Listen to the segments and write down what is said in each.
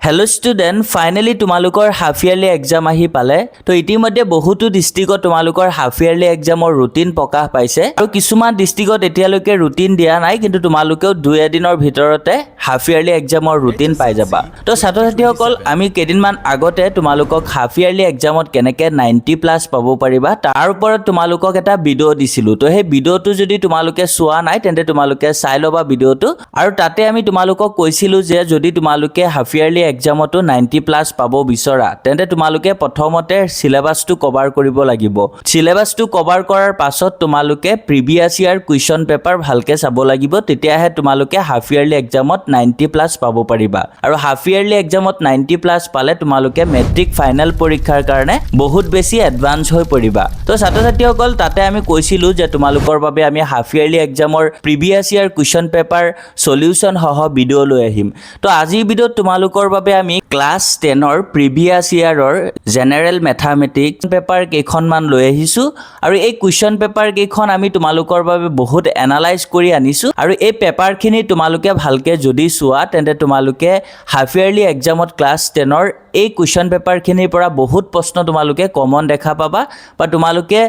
hello student finally तुमालुकर half yearly exam आহি পালে তো ইতিমধ্যে বহুতো ডিস্ট্ৰিক্টত তুমালুকৰ হাফ ইয়ৰলি এক্সামৰ ৰুটিন প্ৰকাশ পাইছে আৰু কিছুমান ডিস্ট্ৰিক্টত এতিয়ালৈকে ৰুটিন দিয়া নাই কিন্তু তুমালুকেও 2 এদিনৰ ভিতৰতে হাফ ইয়ৰলি এক্সামৰ ৰুটিন পাই যাবা তো ছাত্ৰ-ছাত্ৰীসকল আমি কেদিনমান আগতে তুমালুকক হাফ ইয়ৰলি এক্সামত কেনেকে 90 প্লাস পাব পাৰিবা তাৰ ওপৰত তুমালুকক এটা ভিডিও দিছিলো তো সেই ভিডিওটো যদি তুমালুকে চোৱা নাই তেন্তে তুমালুকে চাই লবা ভিডিওটো আৰু তাতে আমি তুমালুকক কৈছিলো যে যদি তুমালুকে হাফ ইয়ৰলি এক্সামটো 90 প্লাস পাব বিচৰা তেন্তে তুমালুকে প্ৰথমতে সিলেবাসটো কভাৰ কৰিব লাগিব সিলেবাসটো কভাৰ কৰাৰ পাছত তুমালুকে প্ৰিভিয়াস ইয়াৰ কুৱেশ্যন পেপাৰ ভালকে চাব লাগিব তেতিয়াহে তুমালুকে হাফ ইয়ৰলি এক্সামত 90 প্লাস পাব পাৰিবা আৰু হাফ ইয়ৰলি এক্সামত 90 প্লাস পালে তুমালুকে মেট্ৰিক ফাইনাল পৰীক্ষাৰ কাৰণে বহুত বেছি এডভান্স হৈ পৰিবা তো ছাত্ৰ-ছাত্ৰীসকল তাতে আমি কৈছিলো যে তুমালুকৰ বাবে আমি হাফ ইয়ৰলি এক্সামৰ previous year question paper solution সহ ভিডিও লৈ আহিম তো আজি ভিডিওত তুমালুকৰ বাবে আমি ক্লাস 10 ৰ প্ৰিভিয়াস ইয়াৰৰ জেনাৰেল ম্যাথমেটিক্স পেপাৰ কেইখনমান লৈ আহিছো আৰু এই কুৱেশ্যন পেপাৰ কেইখন আমি তুমালুকৰ বাবে বহুত এনালাইজ কৰি আনিছো আৰু এই পেপাৰখিনি তুমালুকে ভালকে যদি চোৱা তেন্তে তুমালুকে হাফ ইয়ৰলি এক্সামত ক্লাস 10 ৰ এই কুৱেশ্যন পেপাৰখিনিৰ পৰা বহুত প্ৰশ্ন তুমালুকে কমন দেখা পাবা বা তুমালুকে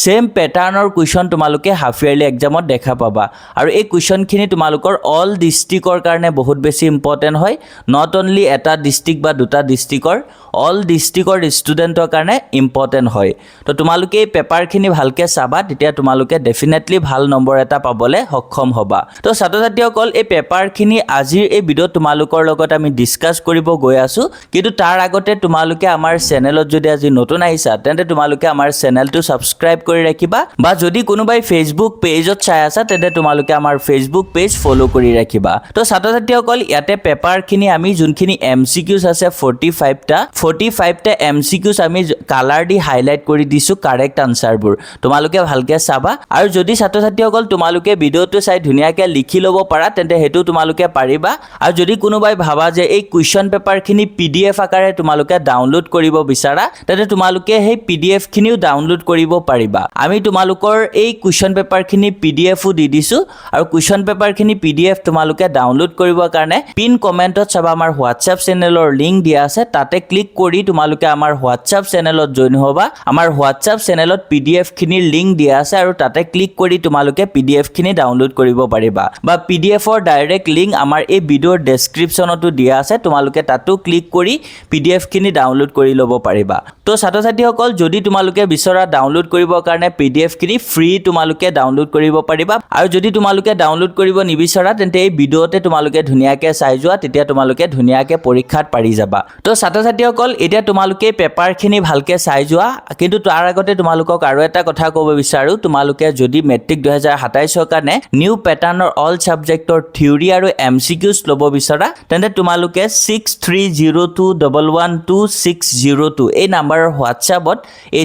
সেম প্যাটাৰ্নৰ কুৱেশ্যন তুমালুকে হাফ ইয়ৰলি এক্সামত দেখা পাবা আৰু এই কুৱেশ্যনখিনি তুমালুকৰ অল ডিস্ট্ৰিক্টৰ কাৰণে বহুত বেছি ইম্পৰ্টেন্ট হয় নট অনলি এটা ডিস্ট্ৰিক্ট বা দুটা ডিস্ট্ৰিক্টৰ অল ডিস্ট্ৰিক্টৰ ষ্টুডেন্টৰ কাৰণে ইম্পৰ্টেন্ট হয় তো তুমালুকে এই পেপাৰখিনি ভালকে চাবা তেতিয়া তুমালুকে ডেফিনেটলি ভাল নম্বৰ এটা পাবলে সক্ষম হবা তো ছাত্ৰ-ছাত্ৰীসকল এই পেপাৰখিনি আজিৰ এই ভিডিওত তুমালুকৰ লগত আমি ডিসকাস কৰিব গৈ আছো কিন্তু তাৰ আগতে তুমালুকে আমাৰ চেনেলত যদি আজি নতুন আহিছা তেন্তে তুমালুকে আমাৰ চেনেলটো সাবস্ক্ৰাইব কৰি ৰাখিবা বা যদি কোনোবাই ফেসবুক পেজত চাই আছা তেন্তে তুমালুকে আমাৰ ফেসবুক পেজ ফলো কৰি ৰাখিবা তো ছাত্ৰ-ছাত্ৰীসকল ইয়াতে পেপাৰখিনি আমি যোনখিনি এমসিকিউজ আছে 45 টা এমসিকিউজ আমি কালাৰ দি হাইলাইট কৰি দিছো কাৰেক্ট আনসাৰবোৰ তুমালুকে ভালকে চাবা আৰু যদি ছাত্ৰ-ছাত্ৰীসকল তুমালুকে ভিডিওটো চাই ধুনিয়াকে লিখি লব পাৰা তেন্তে হেতু তুমালুকে পাৰিবা আৰু যদি কোনোবাই ভাবা যে এই কুৱেশ্যন পেপাৰখিনি পিডিএফ আকাৰে তুমালুকে ডাউনলোড কৰিব বিচাৰা তেন্তে তুমালুকে সেই পিডিএফ খিনিও ডাউনলোড কৰিব পাৰিবা আমি তুমালুকৰ এই কুৱেশ্যন পেপাৰখিনি পিডিএফও দি দিছো আৰু কুৱেশ্যন পেপাৰখিনি পিডিএফ তুমালুকে ডাউনলোড কৰিবৰ কাৰণে পিন কমেন্টত চাবা আমাৰ হোৱাটছআপ চেনেলৰ লিংক দিয়া আছে তাতে ক্লিক কৰি তুমালুকে আমাৰ হোৱাটছআপ চেনেলত জয়েন হ'বা আমাৰ হোৱাটছআপ চেনেলত পিডিএফ খিনিৰ লিংক দিয়া আছে আৰু তাতে ক্লিক কৰি তুমালুকে পিডিএফ খিনি ডাউনলোড কৰিব পাৰিবা বা পিডিএফৰ ডাইৰেক্ট লিংক আমাৰ এই ভিডিওৰ ডেসক্ৰিপচনতো দিয়া আছে তুমালুকে তাতো ক্লিক কৰি পিডিএফ খিনি ডাউনলোড কৰি লব পাৰিবা তো ছাত্ৰ-ছাত্ৰীসকল যদি তুমালুকে বিচৰা ডাউনলোড কৰিবৰ কাৰণে পিডিএফ খিনি ফ্ৰী তুমালুকে ডাউনলোড কৰিব পাৰিবা আৰু যদি তুমালুকে ডাউনলোড কৰিব নিবিচৰা তেন্তে এই ভিডিওতে তুমালুকে ধুনিয়াকে চাই যোৱা তেতিয়া তুমালুকে ধুনিয়াকে পৰীক্ষাত পাৰি যাবা তো ছাত্ৰ-ছাত্ৰীসকল এতিয়া তুমালুকে পেপাৰখিনি ভালকে চাই যোৱা কিন্তু তাৰ আগতে তুমালুকক আৰু এটা কথা ক'ব বিচাৰো তুমালুকে যদি মেট্ৰিক 2027 ৰ কাৰণে নিউ প্যাটাৰ্নৰ অল সাবজেক্টৰ থিওৰি আৰু এমসিকিউজ লব বিচাৰা তেন্তে তুমালুকে 6302112602 এই নাম্বাৰৰ হোৱাটছআপত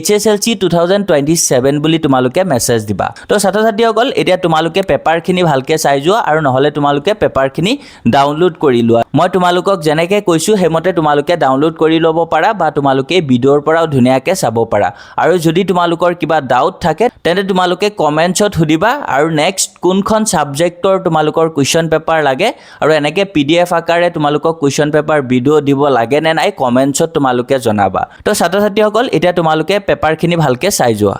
HSLC 2027 বুলি তুমালুকে মেছেজ দিবা তো ছাত্ৰ-ছাত্ৰীসকল এতিয়া তুমালুকে পেপাৰখিনি ভালকে চাই যোৱা আৰু নহলে তুমালুকে পেপাৰখিনি ডাউনলোড কৰি লোৱা মই তুমালুকক যেনেকে কৈছো হেমতে তুমালুকে ডাউনলোড কৰি লব পাৰা বা তুমালুকে ভিডিওৰ পৰাও ধুনিয়াকে চাব পাৰা আৰু যদি তুমালুকৰ কিবা ডাউট থাকে তেন্তে তুমালুকে কমেন্টছত হুদিবা আৰু নেক্সট কোনখন সাবজেক্টৰ তুমালুকৰ কুৱেশ্যন পেপাৰ লাগে আৰু এনেকে পিডিএফ আকাৰে তুমালুকক কুৱেশ্যন পেপাৰ ভিডিও দিব লাগে নে নাই কমেন্টছত তুমালুকে জনাবা তো ছাত্ৰ-ছাত্ৰীসকল এতিয়া তুমালুকে পেপাৰখিনি ভালকে চাই যোৱা